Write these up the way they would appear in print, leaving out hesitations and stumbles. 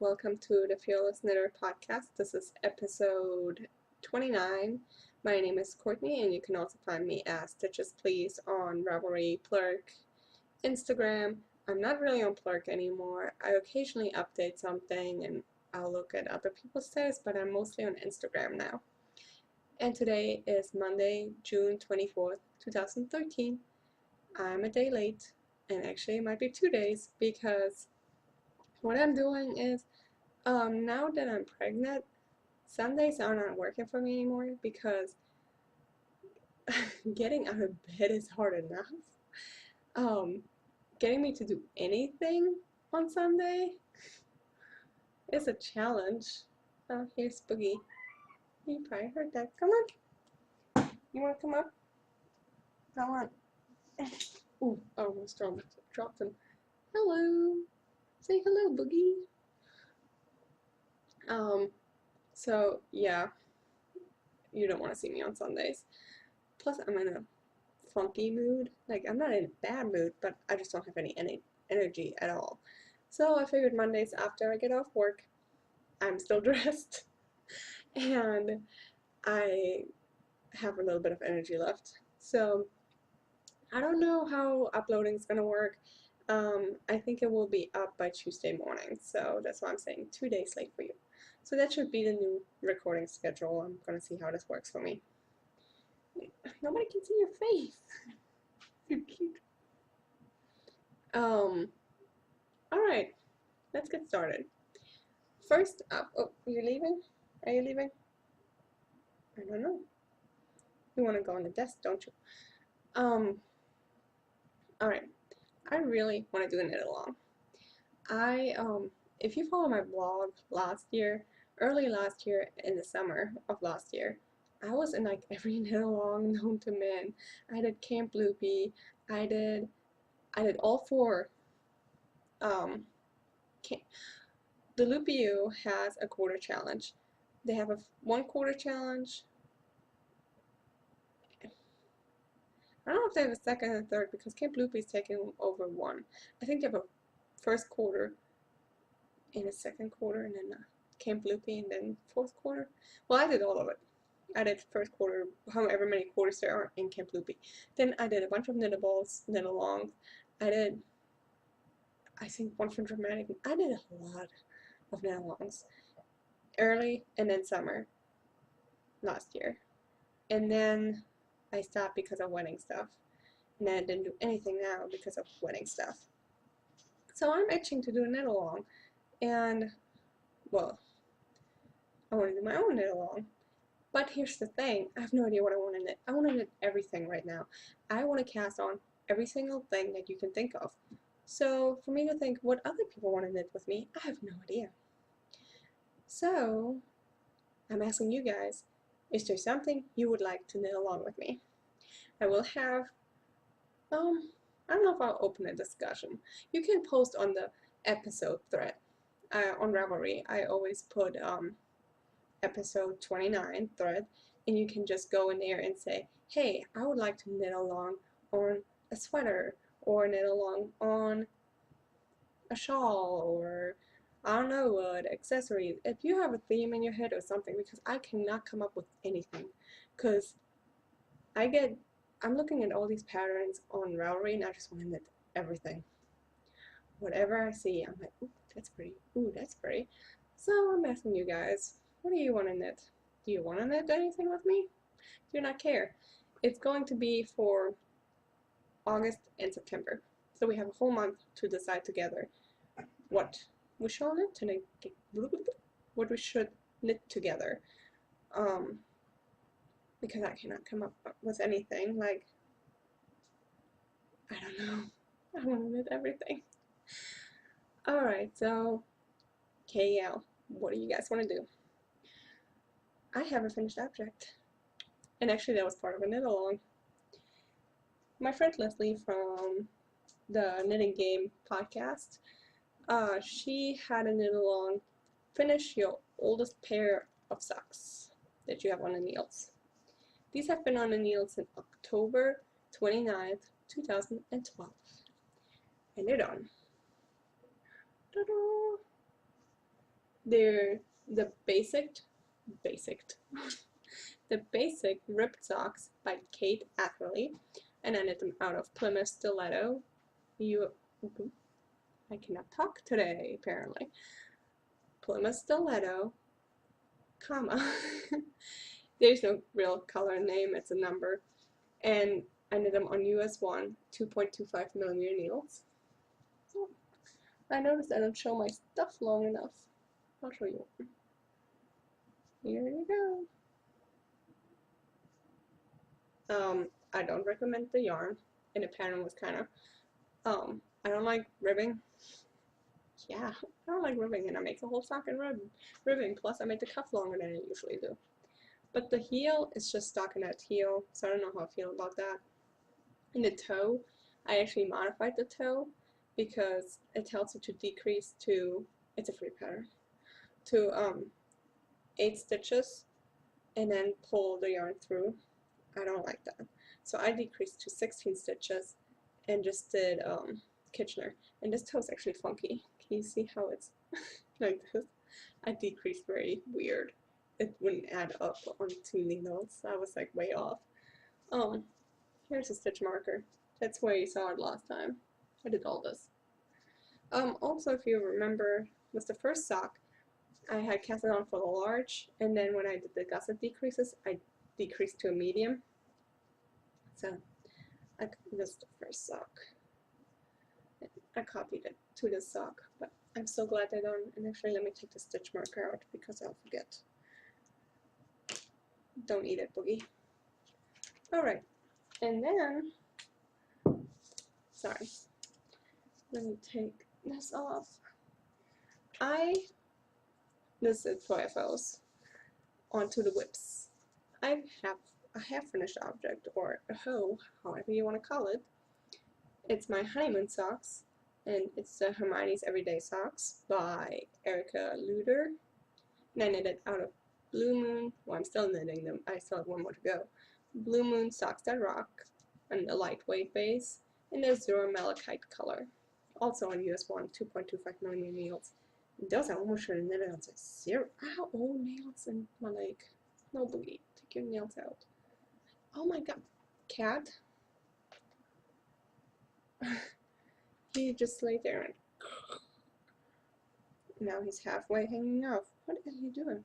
welcome to the Fearless Knitter podcast. This is episode 29. My name is Courtney, and you can also find me as Stitches Please on Ravelry, Plurk, Instagram. I'm not really on Plurk anymore. I occasionally update something and I'll look at other people's status, but I'm mostly on Instagram now. And today is Monday, June 24th, 2013. I'm a day late, and actually it might be 2 days because what I'm doing is, now that I'm pregnant, Sundays are not working for me anymore because getting out of bed is hard enough. Getting me to do anything on Sunday is a challenge. Oh, here's Boogie. You probably heard that. Come on. You want to come up? Come on. Ooh, I almost dropped him. Hello. Say hello, Boogie. So yeah, you don't want to see me on Sundays. Plus, I'm in a funky mood. Like, I'm not in a bad mood, but I just don't have any energy at all. So I figured Mondays after I get off work, I'm still dressed, and I have a little bit of energy left. So I don't know how uploading is gonna work. I think it will be up by Tuesday morning, so that's why I'm saying 2 days late for you. So that should be the new recording schedule. I'm gonna see how this works for me. Nobody can see your face. You're cute. Alright, let's get started. First up, oh, you're leaving? Are you leaving? I don't know. You want to go on the desk, don't you? Alright. I really want to do a knit along. If you follow my blog early last year in the summer of last year, I was in like every knit along known to man. I did Camp Loopy. I did all four. The Loopy U has a quarter challenge. They have a 1/4 challenge. I don't know if they have a second and third because Camp Loopy is taking over one. I think they have a first quarter and a second quarter and then Camp Loopy and then fourth quarter. Well, I did all of it. I did first quarter, however many quarters there are in Camp Loopy. Then I did a bunch of knittables, knit-alongs. I did, I think, one for dramatic. I did a lot of knit-alongs. Early and then summer last year. And then I stopped because of wedding stuff. And then I didn't do anything now because of wedding stuff. So I'm itching to do a knit-along. And, well, I want to do my own knit-along. But here's the thing, I have no idea what I want to knit. I want to knit everything right now. I want to cast on every single thing that you can think of. So for me to think what other people want to knit with me, I have no idea. So I'm asking you guys, is there something you would like to knit along with me? I will have, I don't know if I'll open a discussion. You can post on the episode thread on Ravelry. I always put episode 29 thread, and you can just go in there and say, hey, I would like to knit along on a sweater, or knit along on a shawl, or I don't know what, accessories. If you have a theme in your head or something, because I cannot come up with anything, because I'm looking at all these patterns on Ravelry and I just want to knit everything. Whatever I see, I'm like, ooh, that's pretty, ooh, that's pretty. So I'm asking you guys, what do you want to knit? Do you want to knit anything with me? Do you not care? It's going to be for August and September. So we have a whole month to decide together what we shall knit what we should knit together. Because I cannot come up with anything. Like, I don't know. I want to knit everything. Alright, so KL, what do you guys want to do? I have a finished object. And actually that was part of a knit along. My friend Leslie from the Knitting Game podcast, she had a knit along, finish your oldest pair of socks that you have on the needles. These have been on the needles since October 29th, 2012. And they're done. Ta-da! They're the basic the basic ripped socks by Kate Atherley, and I knit them out of Plymouth Stiletto. I cannot talk today, apparently. Plymouth Stiletto, comma. There's no real color name, it's a number. And I knit them on US 1 2.25mm needles. So I noticed I don't show my stuff long enough. I'll show you one. Here you go. I don't recommend the yarn, and the pattern was kind of, I don't like ribbing. Yeah, I don't like ribbing, and I make the whole sock in ribbing, plus I make the cuff longer than I usually do. But the heel is just stockinette heel, so I don't know how I feel about that. And the toe, I actually modified the toe because it tells you to decrease to, it's a free pattern, to 8 stitches and then pull the yarn through. I don't like that. So I decreased to 16 stitches and just did Kitchener. And this toe is actually funky. Can you see how it's like this? I decreased very weird. It wouldn't add up on 2 needles. I was like way off. Here's a stitch marker. That's where you saw it last time. I did all this. Also, if you remember, was the first sock I had cast it on for the large, and then when I did the gusset decreases, I decreased to a medium. So this is the first sock. I copied it to this sock, but I'm so glad I don't. And actually, let me take the stitch marker out because I'll forget. Don't eat it, Boogie. Alright, and then, sorry, let me take this off. This is for FOs, onto the whips. I have a half-finished object, or a hoe, however you want to call it. It's my honeymoon socks, and it's the Hermione's Everyday Socks by Erica Luder. And I knitted out of Blue Moon, well, I'm still knitting them, I still have one more to go. Blue Moon Socks That Rock, and a lightweight base, in the Zero Malachite color. Also on US 1 2.25mm needles. Those I almost should have knitted on zero. Ow, oh, nails in my leg. No, Boogie, take your nails out. Oh my god, cat. He just lay there and now he's halfway hanging off. What are you doing?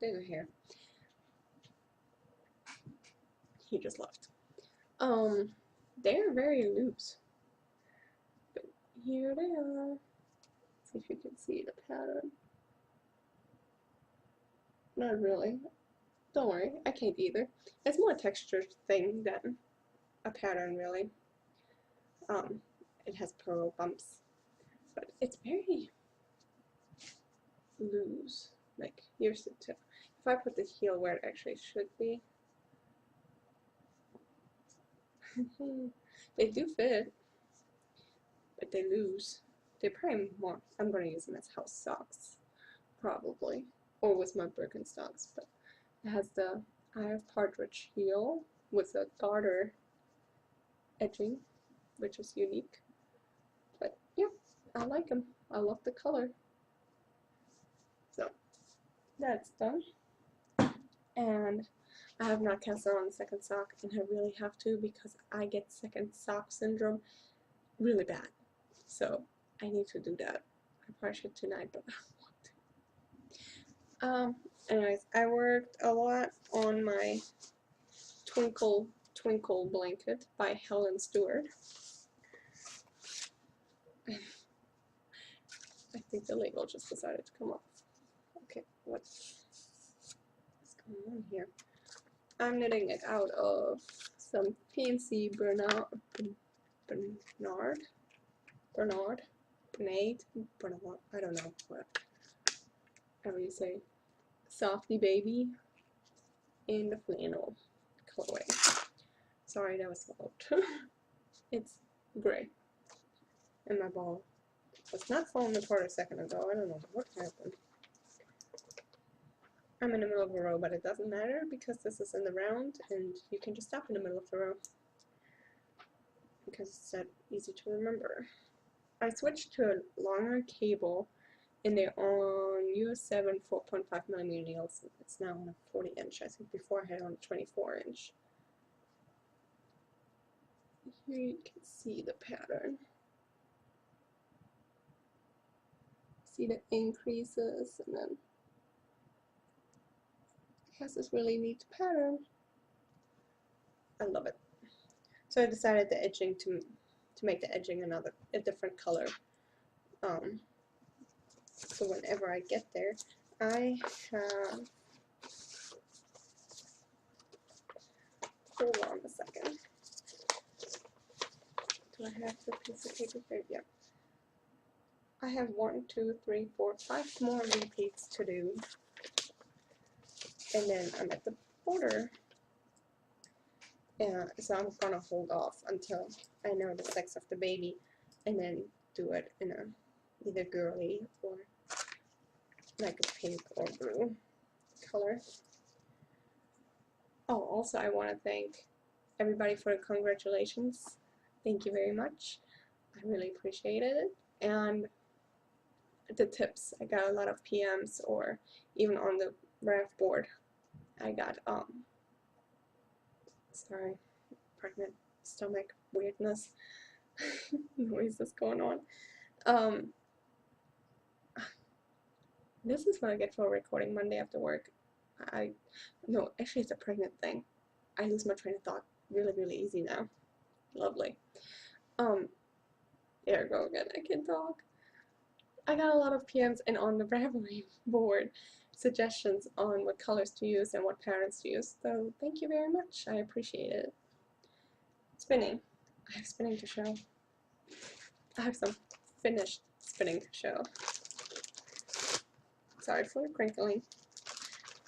There's a hair. He just left. They're very loose. But here they are. Let's see if you can see the pattern. Not really. Don't worry, I can't either. It's more a texture thing than a pattern, really. It has pearl bumps, but it's very loose. Like, here's the tip. If I put the heel where it actually should be, they do fit, but they lose. They're probably more, I'm going to use them as house socks, probably, or with my Birkenstocks, but it has the Eye of Partridge heel with a garter edging, which is unique. But yeah, I like them. I love the color. So that's done. And I have not cast on the second sock, and I really have to because I get second sock syndrome really bad. So I need to do that. I probably should tonight, but I don't want to. Anyways, I worked a lot on my Twinkle Twinkle blanket by Helen Stewart. I think the label just decided to come off. Okay, what's going on here? I'm knitting it out of some fancy Bernard, I don't know what, however you say, Softy Baby in the flannel colorway. Sorry, that was loud. It's gray. And my ball was not falling apart a second ago. I don't know what happened. I'm in the middle of a row, but it doesn't matter because this is in the round and you can just stop in the middle of the row because it's that easy to remember. I switched to a longer cable, and they're on US7 4.5mm needles. It's now on a 40-inch. I think before I had on a 24-inch. Here you can see the pattern. See the increases, and then it has this really neat pattern. I love it. So I decided the edging to make the edging a different color. So whenever I get there, I have, hold on a second. Do I have the piece of paper there? Yeah. I have 1, 2, 3, 4, 5 more repeats to do. And then I'm at the border. So I'm gonna hold off until I know the sex of the baby, and then do it in a either girly or like a pink or blue color. Oh, also I want to thank everybody for the congratulations. Thank you very much. I really appreciated it. And the tips, I got a lot of PMs, or even on the RAF board I got sorry, pregnant stomach weirdness noises going on. This is what I get for recording Monday after work. No, actually it's a pregnant thing. I lose my train of thought really easy now. Lovely. There I go again, I can talk. I got a lot of PMs and on the Ravelry board suggestions on what colors to use and what patterns to use, so thank you very much, I appreciate it. Spinning. I have spinning to show. I have some finished spinning to show. Sorry for the crinkling.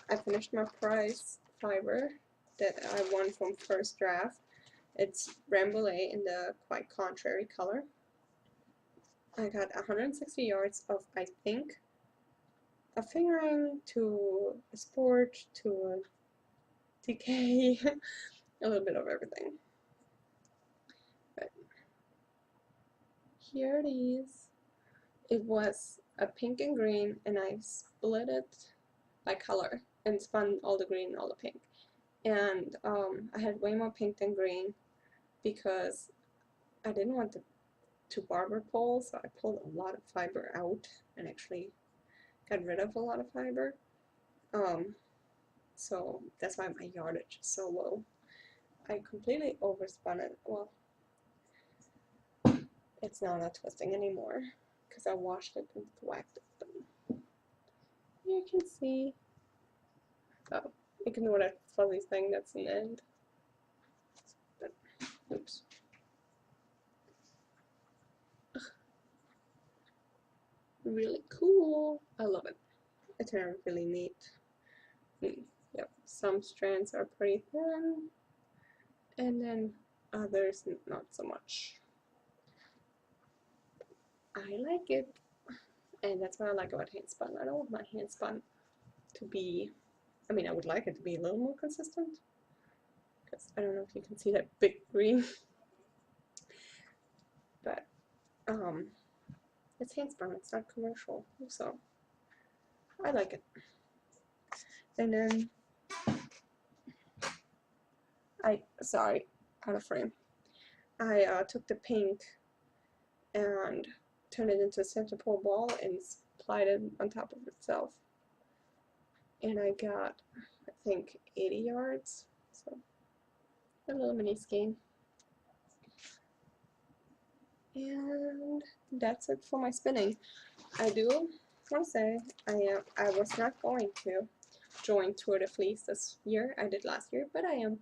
I finished my prize fiber that I won from first draft. It's Rambouillet in the quite contrary color. I got 160 yards of, I think, a fingering to a sport to a decay, a little bit of everything. But here it is. It was a pink and green, and I split it by color and spun all the green and all the pink. And I had way more pink than green because I didn't want to barber pole, so I pulled a lot of fiber out and actually got rid of a lot of fiber. So that's why my yardage is so low. I completely overspun it. Well, it's now not twisting anymore because I washed it and whacked it. But you can see. Oh, ignore that fuzzy thing that's an end. But, oops. Ugh. Really cool. I love it. It turned out really neat. Yep, some strands are pretty thin, and then others not so much. I like it, and that's what I like about hand spun. I don't want my hand spun to be, I mean, I would like it to be a little more consistent, because I don't know if you can see that big green, but it's hand spun, it's not commercial, so I like it. And then sorry, out of frame. I took the pink and turned it into a center pole ball and applied it on top of itself. And I got, I think, 80 yards, so a little mini skein. And that's it for my spinning. I do want to say I was not going to join Tour de Fleece this year. I did last year, but I am.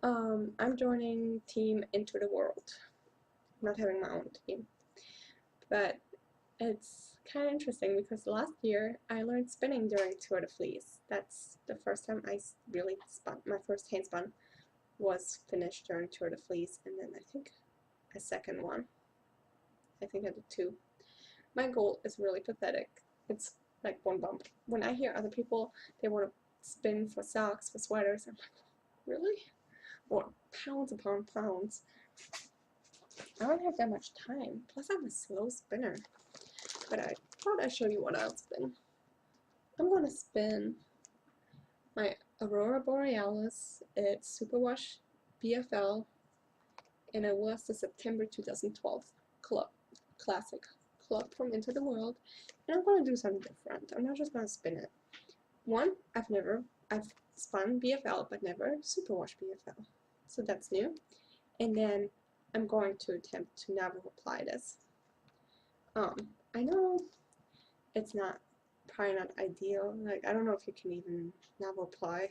I'm joining Team Into the World. I'm not having my own team, but it's kind of interesting because last year I learned spinning during Tour de Fleece. That's the first time I really spun. My first hand spun was finished during Tour de Fleece, and then I think a second one. I think I did 2. My goal is really pathetic. It's like one bump. When I hear other people, they want to spin for socks, for sweaters, I'm like, really? Or pounds upon pounds. I don't have that much time. Plus, I'm a slow spinner. But I thought I'd show you what I'll spin. I'm going to spin my Aurora Borealis. It's Superwash BFL, and it was the September 2012 classic club from Into the World. And I'm going to do something different. I'm not just going to spin it. One, I've spun BFL, but never Superwash BFL. So that's new. And then I'm going to attempt to never apply this. I know it's probably not ideal. Like, I don't know if you can even never apply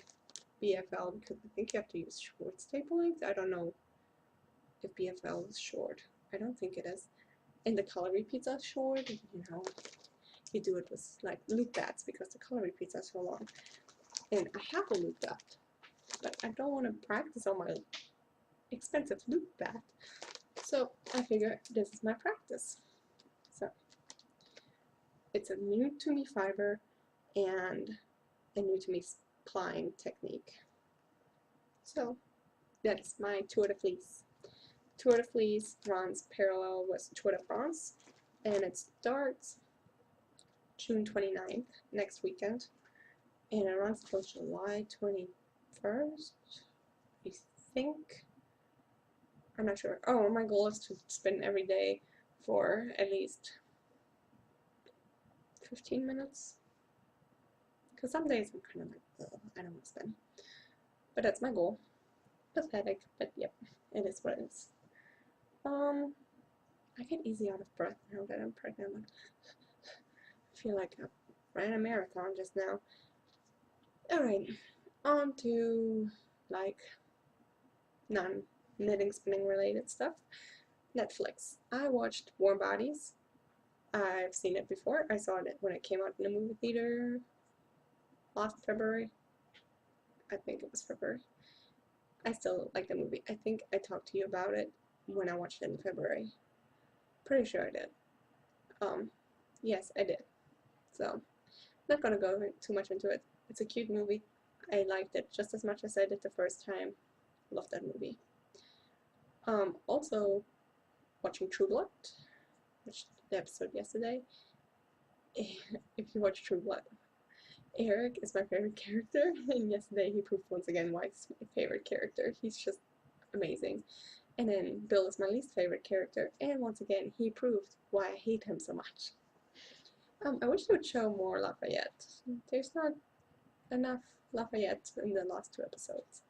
BFL because I think you have to use short staple length. I don't know if BFL is short. I don't think it is. And the color repeats are short. You know, you do it with like loop bats because the color repeats are so long. And I have a loop bat, but I don't want to practice on my expensive loop bat. So I figure this is my practice. So it's a new to me fiber and a new to me plying technique. So that's my Tour de Fleece. Tour de Fleece runs parallel with Tour de France, and it starts June 29th, next weekend, and it runs till July 21st, I think. I'm not sure. Oh, my goal is to spin every day for at least 15 minutes. Because some days I'm kind of like, oh, I don't want to spin. But that's my goal. Pathetic, but yep, it is what it is. I get easy out of breath now that I'm pregnant. I feel like I ran a marathon just now. Alright, on to like non-knitting spinning related stuff. Netflix. I watched Warm Bodies. I've seen it before. I saw it when it came out in the movie theater last February. I think it was February. I still like the movie. I think I talked to you about it when I watched it in February. Pretty sure I did. Yes, I did. So, not gonna go too much into it. It's a cute movie. I liked it just as much as I did the first time. Loved that movie. Also, watching True Blood. Watched the episode yesterday. If you watch True Blood, Eric is my favorite character, and yesterday he proved once again why he's my favorite character. He's just amazing. And then Bill is my least favorite character, and once again he proved why I hate him so much. I wish they would show more Lafayette. There's not enough Lafayette in the last 2 episodes.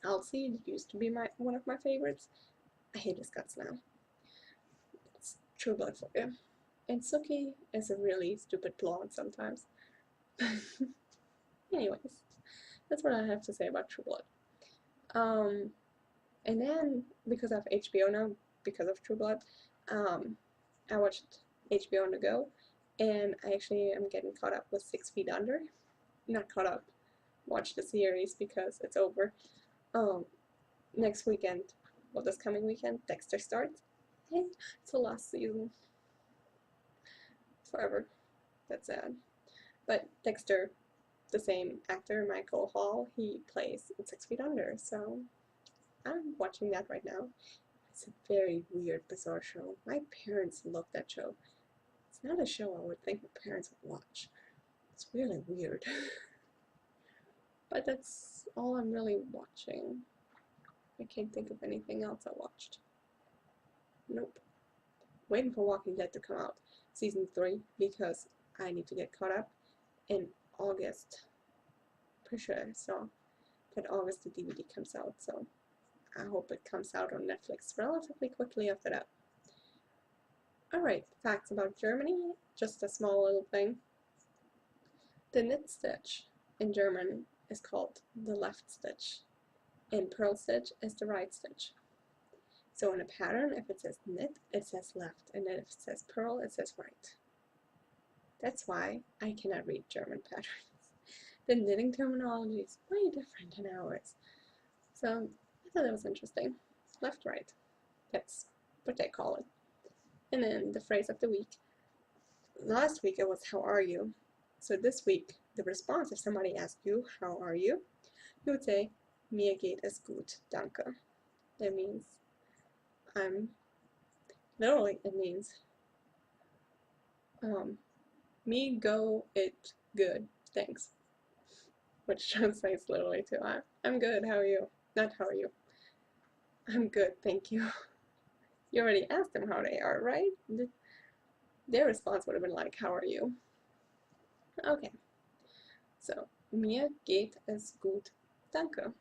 Alcide used to be one of my favorites. I hate his guts now. It's True Blood for you. And Suki is a really stupid blonde sometimes. Anyways, that's what I have to say about True Blood. And then, because I have HBO now, because of True Blood, I watched HBO on the go, and I actually am getting caught up with 6 Feet Under. Not caught up, watch the series because it's over. Next weekend, well, this coming weekend, Dexter starts, and it's the last season. Forever. That's sad. But Dexter, the same actor, Michael Hall, he plays in 6 Feet Under, so I'm watching that right now. It's a very weird, bizarre show. My parents love that show. It's not a show I would think my parents would watch. It's really weird. But that's all I'm really watching. I can't think of anything else I watched. Nope. Waiting for Walking Dead to come out, season 3, because I need to get caught up in August. Pretty sure I saw that August the DVD comes out, so I hope it comes out on Netflix relatively quickly after that. Alright, facts about Germany, just a small little thing. The knit stitch in German is called the left stitch, and purl stitch is the right stitch. So in a pattern, if it says knit, it says left, and then if it says purl, it says right. That's why I cannot read German patterns. The knitting terminology is way different than ours. So I thought that was interesting. Left, right. That's what they call it. And then the phrase of the week. Last week it was, how are you? So this week, the response, if somebody asked you, how are you? You would say, mir geht es gut, danke. That means, I'm literally, it means me go it good, thanks, which translates literally to I'm good, how are you? Not how are you. I'm good, thank you. You already asked them how they are, right? Their response would have been like, how are you? Okay, so mir geht es gut, danke.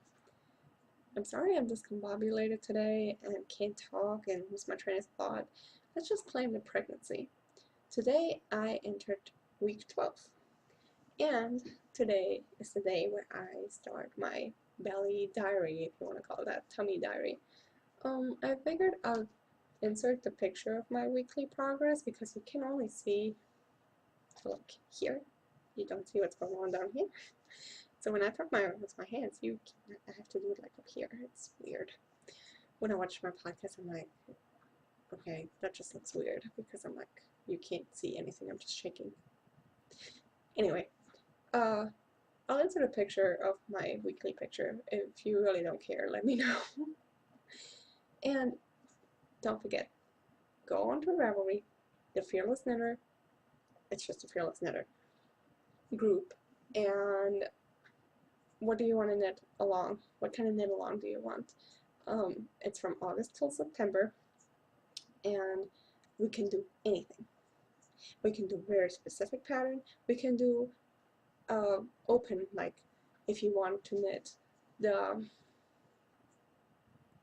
I'm sorry I'm discombobulated today and can't talk and lose my train of thought. Let's just blame the pregnancy. Today I entered week 12, and today is the day where I start my belly diary, if you want to call that, tummy diary. I figured I'll insert the picture of my weekly progress because you can only see, like, here. You don't see what's going on down here. So when I put with my hands, I have to do it like up here. It's weird. When I watch my podcast, I'm like, okay, that just looks weird because I'm like, you can't see anything. I'm just shaking. Anyway, I'll insert a picture of my weekly picture. If you really don't care, let me know. And don't forget, go on to Ravelry, the Fearless Knitter. It's just a Fearless Knitter group. And what do you want to knit along? What kind of knit along do you want? It's from August till September, and we can do anything. We can do very specific pattern. We can do open, like if you want to knit the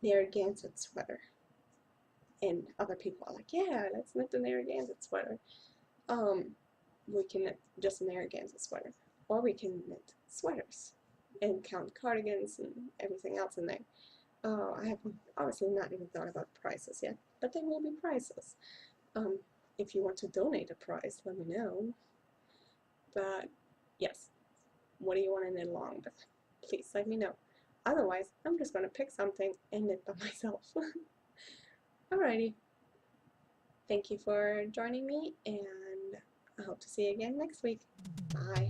Narragansett sweater, and other people are like, yeah, let's knit the Narragansett sweater. We can knit just a Narragansett sweater, or we can knit sweaters and count cardigans and everything else in there. I have obviously not even thought about prices yet, but there will be prices. If you want to donate a price, let me know. But yes, what do you want to knit along with? Please let me know. Otherwise, I'm just going to pick something and knit by myself. Alrighty. Thank you for joining me, and I hope to see you again next week. Bye.